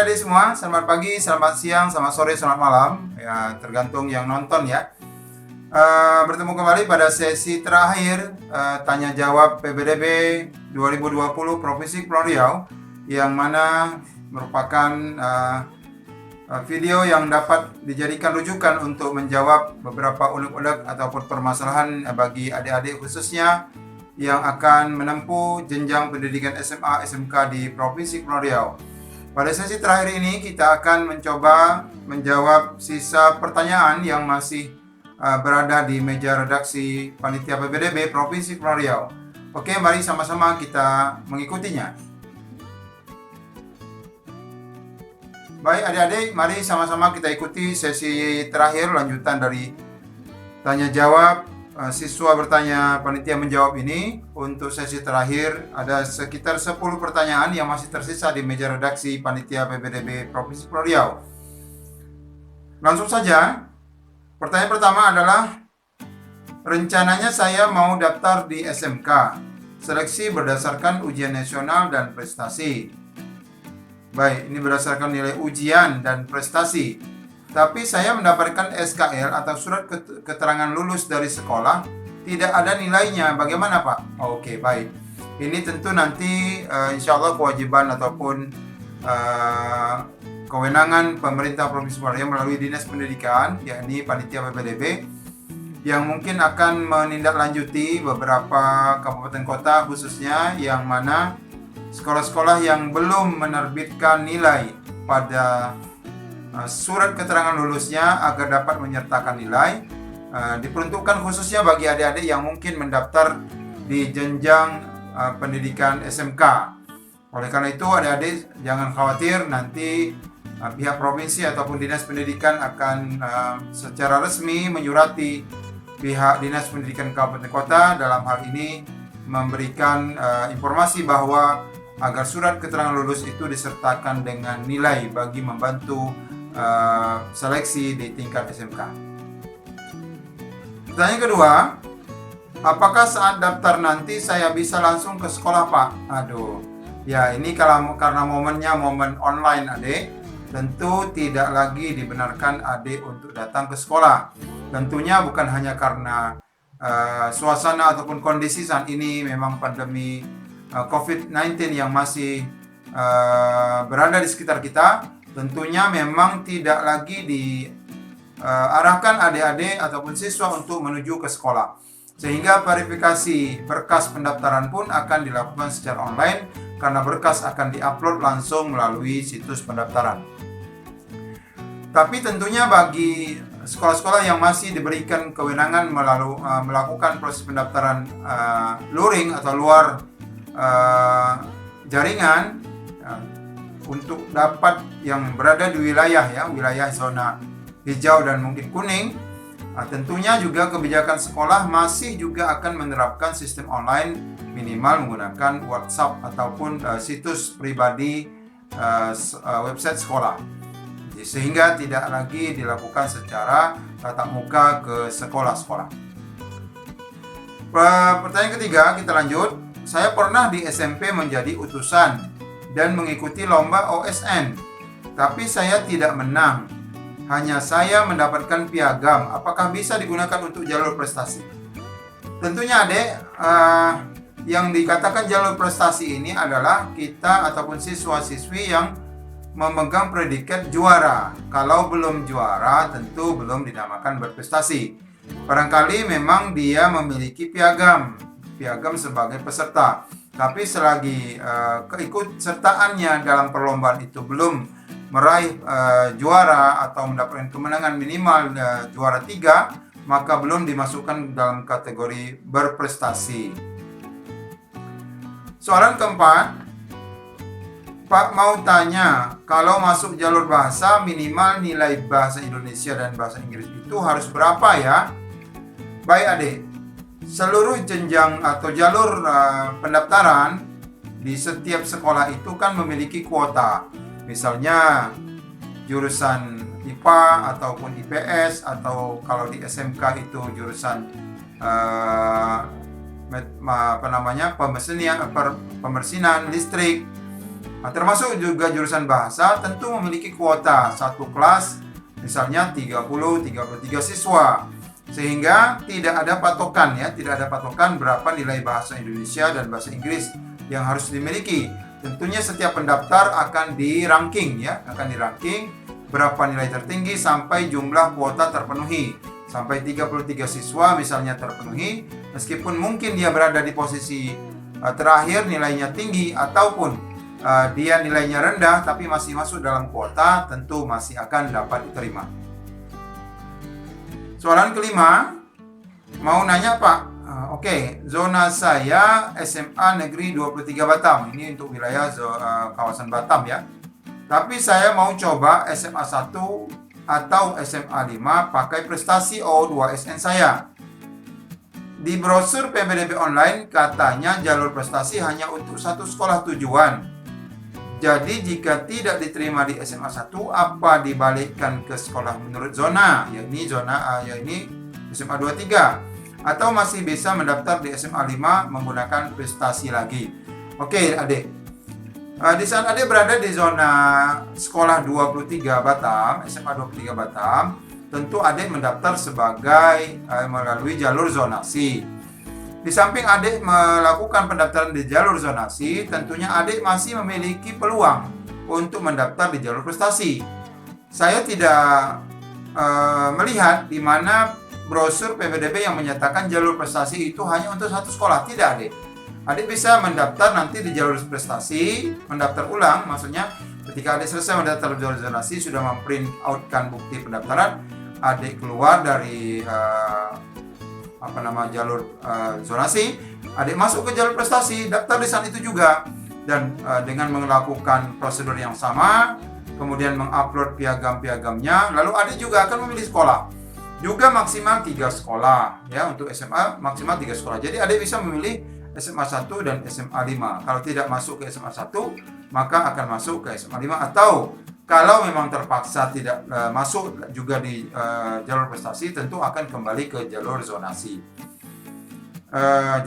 adik-adik semua, selamat pagi, selamat siang, selamat sore, selamat malam. Ya, tergantung yang nonton ya. Bertemu kembali pada sesi terakhir tanya jawab PPDB 2020 Provinsi Kepulauan Riau, yang mana merupakan video yang dapat dijadikan rujukan untuk menjawab beberapa unek-unek ataupun permasalahan bagi adik-adik khususnya yang akan menempuh jenjang pendidikan SMA SMK di Provinsi Kepulauan Riau. Pada sesi terakhir ini kita akan mencoba menjawab sisa pertanyaan yang masih berada di meja redaksi Panitia PPDB Provinsi Kepulauan Riau. Oke, mari sama-sama kita mengikutinya. Baik adik-adik, mari sama-sama kita ikuti sesi terakhir lanjutan dari tanya jawab siswa bertanya, panitia menjawab ini. Untuk sesi terakhir ada sekitar 10 pertanyaan yang masih tersisa di meja redaksi Panitia PPDB Provinsi Kepulauan Riau. Langsung saja. Pertanyaan pertama adalah, rencananya saya mau daftar di SMK. Seleksi berdasarkan ujian nasional dan prestasi. Baik, ini berdasarkan nilai ujian dan prestasi. Tapi saya mendapatkan SKL atau surat keterangan lulus dari sekolah, tidak ada nilainya. Bagaimana Pak? Oke, baik. Ini tentu nanti insya Allah kewajiban ataupun kewenangan pemerintah Provinsi Kepulauan Riau melalui Dinas Pendidikan, yakni Panitia PPDB, yang mungkin akan menindaklanjuti beberapa kabupaten kota khususnya yang mana sekolah-sekolah yang belum menerbitkan nilai pada surat keterangan lulusnya agar dapat menyertakan nilai, diperuntukkan khususnya bagi adik-adik yang mungkin mendaftar di jenjang pendidikan SMK. Oleh karena itu adik-adik jangan khawatir, nanti pihak provinsi ataupun dinas pendidikan akan secara resmi menyurati pihak dinas pendidikan kabupaten kota dalam hal ini memberikan informasi bahwa agar surat keterangan lulus itu disertakan dengan nilai bagi membantu seleksi di tingkat SMK. Pertanyaan kedua, apakah saat daftar nanti saya bisa langsung ke sekolah Pak? Aduh, ya ini karena momennya momen online adik, tentu tidak lagi dibenarkan adik untuk datang ke sekolah. Tentunya bukan hanya karena suasana ataupun kondisi saat ini memang pandemi COVID-19 yang masih berada di sekitar kita. Tentunya memang tidak lagi diarahkan adik-adik ataupun siswa untuk menuju ke sekolah. Sehingga verifikasi berkas pendaftaran pun akan dilakukan secara online karena berkas akan diupload langsung melalui situs pendaftaran. Tapi tentunya bagi sekolah-sekolah yang masih diberikan kewenangan melakukan proses pendaftaran luring atau luar jaringan, untuk dapat yang berada di wilayah zona hijau dan mungkin kuning, tentunya juga kebijakan sekolah masih juga akan menerapkan sistem online minimal menggunakan WhatsApp ataupun situs pribadi website sekolah, sehingga tidak lagi dilakukan secara tatap muka ke sekolah-sekolah. Pertanyaan ketiga, kita lanjut. Saya pernah di SMP menjadi utusan dan mengikuti lomba OSN, tapi saya tidak menang. Hanya saya mendapatkan piagam. Apakah bisa digunakan untuk jalur prestasi? Tentunya adik, yang dikatakan jalur prestasi ini adalah kita ataupun siswa-siswi yang memegang predikat juara. Kalau belum juara, tentu belum dinamakan berprestasi. Barangkali memang dia memiliki piagam sebagai peserta. Tapi selagi keikutsertaannya dalam perlombaan itu belum meraih juara atau mendapatkan kemenangan minimal juara 3, maka belum dimasukkan dalam kategori berprestasi. Soalan keempat, Pak mau tanya, kalau masuk jalur bahasa minimal nilai bahasa Indonesia dan bahasa Inggris itu harus berapa ya? Baik adik, seluruh jenjang atau jalur pendaftaran di setiap sekolah itu kan memiliki kuota. Misalnya jurusan IPA ataupun IPS, atau kalau di SMK itu jurusan pembersihan listrik. Nah, termasuk juga jurusan bahasa tentu memiliki kuota satu kelas misalnya 33 siswa. Sehingga tidak ada patokan ya, tidak ada patokan berapa nilai bahasa Indonesia dan bahasa Inggris yang harus dimiliki. Tentunya setiap pendaftar akan di-ranking ya, akan di-ranking berapa nilai tertinggi sampai jumlah kuota terpenuhi. Sampai 33 siswa misalnya terpenuhi, meskipun mungkin dia berada di posisi terakhir nilainya tinggi ataupun dia nilainya rendah tapi masih masuk dalam kuota, tentu masih akan dapat diterima. Soalan kelima, mau nanya Pak, oke, zona saya SMA Negeri 23 Batam, ini untuk wilayah kawasan Batam ya. Tapi saya mau coba SMA 1 atau SMA 5 pakai prestasi O2SN saya. Di brosur PPDB online katanya jalur prestasi hanya untuk satu sekolah tujuan. Jadi jika tidak diterima di SMA 1, apa dibalikkan ke sekolah menurut zona, yakni SMA 23, atau masih bisa mendaftar di SMA 5 menggunakan prestasi lagi? Oke, Adik. Di saat Adik berada di zona sekolah 23 Batam, SMA 23 Batam, tentu Adik mendaftar sebagai melalui jalur zonasi. Di samping Adik melakukan pendaftaran di jalur zonasi, tentunya Adik masih memiliki peluang untuk mendaftar di jalur prestasi. Saya tidak melihat di mana brosur PPDB yang menyatakan jalur prestasi itu hanya untuk satu sekolah. Tidak, Adik. Adik bisa mendaftar nanti di jalur prestasi, mendaftar ulang, maksudnya ketika Adik selesai mendaftar di jalur zonasi, sudah memprint outkan bukti pendaftaran, Adik keluar dari jalur zonasi, Adik masuk ke jalur prestasi, daftar di saat itu juga, dan dengan melakukan prosedur yang sama, kemudian mengupload piagam-piagamnya, lalu Adik juga akan memilih sekolah, juga maksimal 3 sekolah ya, untuk SMA maksimal 3 sekolah. Jadi Adik bisa memilih SMA 1 dan SMA 5. Kalau tidak masuk ke SMA 1, maka akan masuk ke SMA 5, atau kalau memang terpaksa tidak masuk juga di jalur prestasi, tentu akan kembali ke jalur zonasi.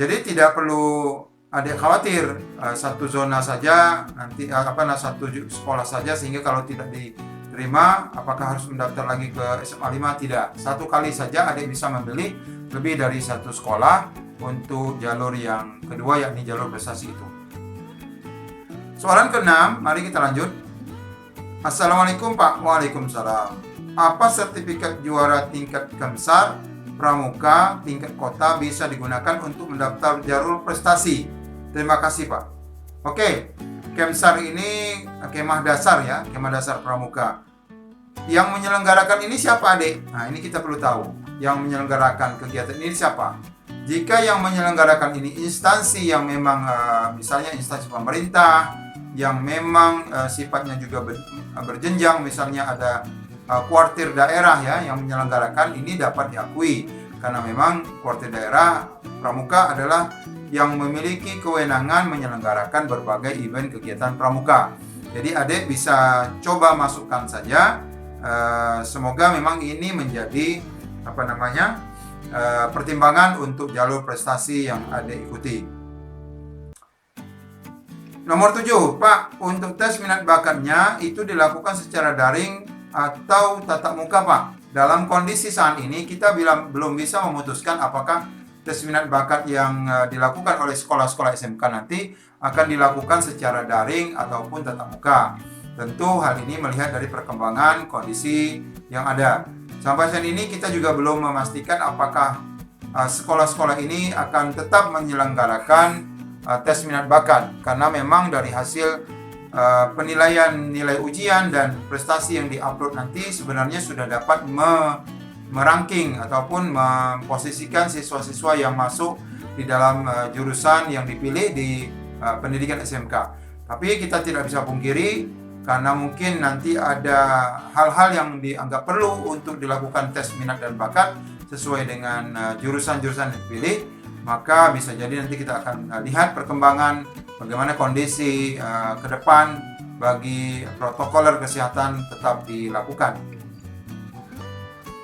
Jadi tidak perlu Adik khawatir satu zona saja nanti satu sekolah saja, sehingga kalau tidak diterima apakah harus mendaftar lagi ke SMA 5? Tidak. Satu kali saja Adik bisa memilih lebih dari satu sekolah untuk jalur yang kedua, yakni jalur prestasi itu. Soalan ke-6, mari kita lanjut. Assalamualaikum Pak. Waalaikumsalam. Apa sertifikat juara tingkat Kemsar Pramuka tingkat kota bisa digunakan untuk mendaftar jalur prestasi? Terima kasih Pak. Oke, Kemsar ini kemah dasar ya, kemah dasar Pramuka. Yang menyelenggarakan ini siapa, Adik? Nah, ini kita perlu tahu. Yang menyelenggarakan kegiatan ini siapa? Jika yang menyelenggarakan ini instansi yang memang misalnya instansi pemerintah yang memang sifatnya juga berjenjang, misalnya ada kuartir daerah ya yang menyelenggarakan, ini dapat diakui karena memang kuartir daerah Pramuka adalah yang memiliki kewenangan menyelenggarakan berbagai event kegiatan Pramuka. Jadi Adik bisa coba masukkan saja. Semoga memang ini menjadi pertimbangan untuk jalur prestasi yang Adik ikuti. Nomor 7, Pak, untuk tes minat bakatnya itu dilakukan secara daring atau tatap muka, Pak? Dalam kondisi saat ini kita belum bisa memutuskan apakah tes minat bakat yang dilakukan oleh sekolah-sekolah SMK nanti akan dilakukan secara daring ataupun tatap muka. Tentu hal ini melihat dari perkembangan kondisi yang ada. Sampai saat ini kita juga belum memastikan apakah sekolah-sekolah ini akan tetap menyelenggarakan tes minat bakat, karena memang dari hasil penilaian nilai ujian dan prestasi yang diupload nanti sebenarnya sudah dapat meranking ataupun memposisikan siswa-siswa yang masuk di dalam jurusan yang dipilih di pendidikan SMK. Tapi kita tidak bisa pungkiri karena mungkin nanti ada hal-hal yang dianggap perlu untuk dilakukan tes minat dan bakat sesuai dengan jurusan-jurusan yang dipilih, maka bisa jadi nanti kita akan lihat perkembangan bagaimana kondisi ke depan bagi protokoler kesehatan tetap dilakukan.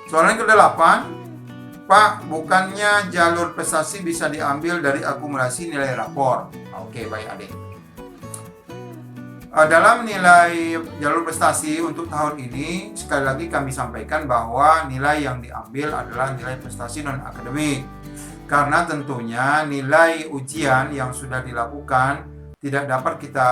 Soalan ke-8, Pak, bukannya jalur prestasi bisa diambil dari akumulasi nilai rapor? Oke, baik Adik. Dalam nilai jalur prestasi untuk tahun ini, sekali lagi kami sampaikan bahwa nilai yang diambil adalah nilai prestasi non-akademik. Karena tentunya nilai ujian yang sudah dilakukan tidak dapat kita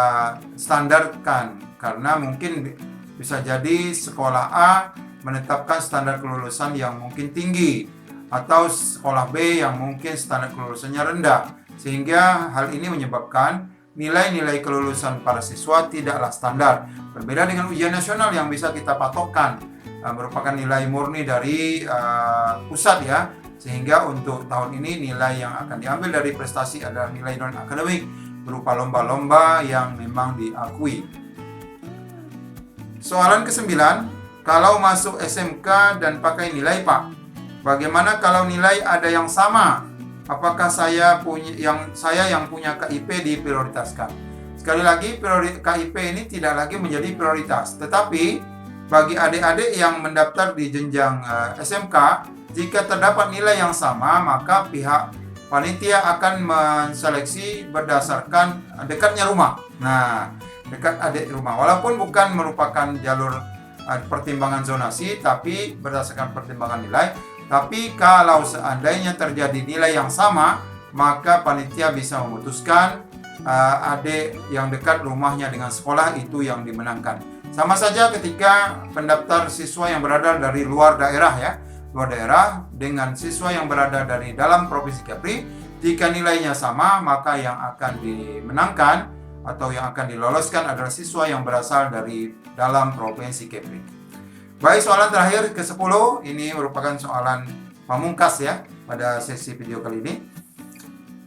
standarkan. Karena mungkin bisa jadi sekolah A menetapkan standar kelulusan yang mungkin tinggi, atau sekolah B yang mungkin standar kelulusannya rendah. Sehingga hal ini menyebabkan nilai-nilai kelulusan para siswa tidaklah standar. Berbeda dengan ujian nasional yang bisa kita patokkan, merupakan nilai murni dari pusat ya. Sehingga untuk tahun ini nilai yang akan diambil dari prestasi adalah nilai non-akademik berupa lomba-lomba yang memang diakui. Soalan ke-9, kalau masuk SMK dan pakai nilai Pak, bagaimana kalau nilai ada yang sama? Apakah saya yang punya KIP diprioritaskan? Sekali lagi, KIP ini tidak lagi menjadi prioritas. Tetapi bagi adik-adik yang mendaftar di jenjang SMK, jika terdapat nilai yang sama, maka pihak panitia akan menseleksi berdasarkan dekatnya rumah. Nah, dekat adik rumah. Walaupun bukan merupakan jalur pertimbangan zonasi, tapi berdasarkan pertimbangan nilai. Tapi kalau seandainya terjadi nilai yang sama, maka panitia bisa memutuskan adik yang dekat rumahnya dengan sekolah itu yang dimenangkan. Sama saja ketika pendaftar siswa yang berada dari luar daerah ya, luar daerah dengan siswa yang berada dari dalam Provinsi Kepri, jika nilainya sama, maka yang akan dimenangkan atau yang akan diloloskan adalah siswa yang berasal dari dalam Provinsi Kepri. Baik, soalan terakhir ke-10, ini merupakan soalan pamungkas ya pada sesi video kali ini.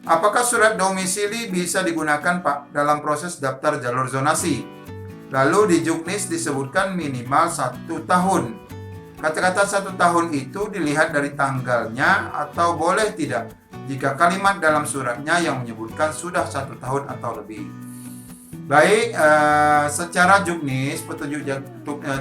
Apakah surat domisili bisa digunakan Pak dalam proses daftar jalur zonasi? Lalu di Juknis disebutkan minimal 1 tahun. Kata-kata 1 tahun itu dilihat dari tanggalnya atau boleh tidak jika kalimat dalam suratnya yang menyebutkan sudah 1 tahun atau lebih. Baik, secara Juknis, petunjuk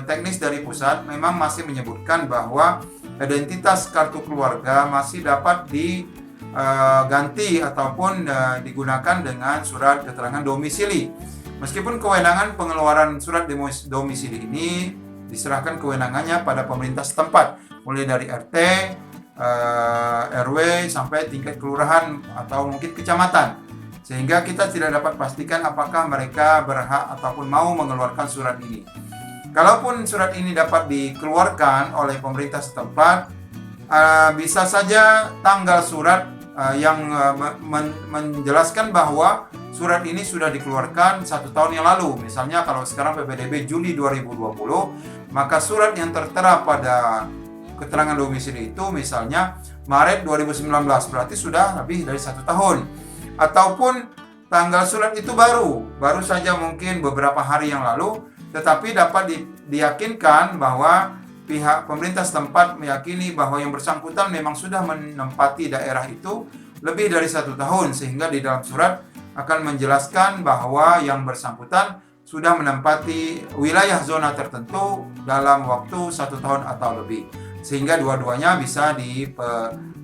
teknis dari pusat memang masih menyebutkan bahwa identitas kartu keluarga masih dapat diganti ataupun digunakan dengan surat keterangan domisili. Meskipun kewenangan pengeluaran surat domisili ini diserahkan kewenangannya pada pemerintah setempat, mulai dari RT, RW, sampai tingkat kelurahan atau mungkin kecamatan. Sehingga kita tidak dapat pastikan apakah mereka berhak ataupun mau mengeluarkan surat ini. Kalaupun surat ini dapat dikeluarkan oleh pemerintah setempat, bisa saja tanggal surat yang menjelaskan bahwa surat ini sudah dikeluarkan 1 tahun yang lalu. Misalnya kalau sekarang PPDB Juli 2020, maka surat yang tertera pada keterangan domisili itu misalnya Maret 2019, berarti sudah lebih dari 1 tahun. Ataupun tanggal surat itu baru saja mungkin beberapa hari yang lalu, tetapi dapat diyakinkan bahwa pihak pemerintah setempat meyakini bahwa yang bersangkutan memang sudah menempati daerah itu lebih dari 1 tahun, sehingga di dalam surat akan menjelaskan bahwa yang bersangkutan sudah menempati wilayah zona tertentu dalam waktu 1 tahun atau lebih, sehingga dua-duanya bisa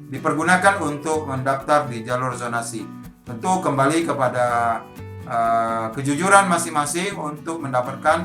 dipergunakan untuk mendaftar di jalur zonasi. Tentu kembali kepada kejujuran masing-masing untuk mendapatkan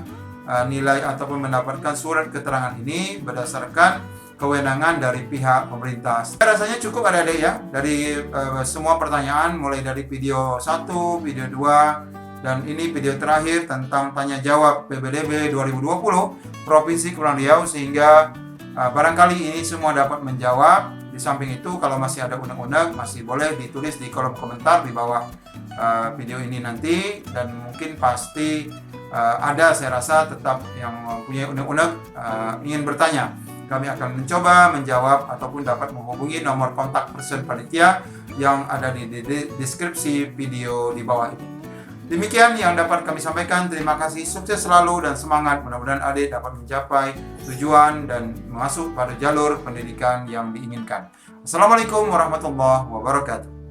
nilai ataupun mendapatkan surat keterangan ini berdasarkan kewenangan dari pihak pemerintah. Rasanya cukup adik-adik ya dari semua pertanyaan, mulai dari video 1, video 2, dan ini video terakhir tentang tanya jawab PPDB 2020 Provinsi Kepulauan Riau, sehingga barangkali ini semua dapat menjawab. Di samping itu, kalau masih ada unek-unek, masih boleh ditulis di kolom komentar di bawah video ini nanti, dan mungkin pasti ada, saya rasa tetap yang mempunyai unek-unek ingin bertanya. Kami akan mencoba menjawab ataupun dapat menghubungi nomor kontak person panitia yang ada di deskripsi video di bawah ini. Demikian yang dapat kami sampaikan. Terima kasih, sukses selalu dan semangat. Mudah-mudahan adik dapat mencapai tujuan dan masuk pada jalur pendidikan yang diinginkan. Assalamualaikum warahmatullahi wabarakatuh.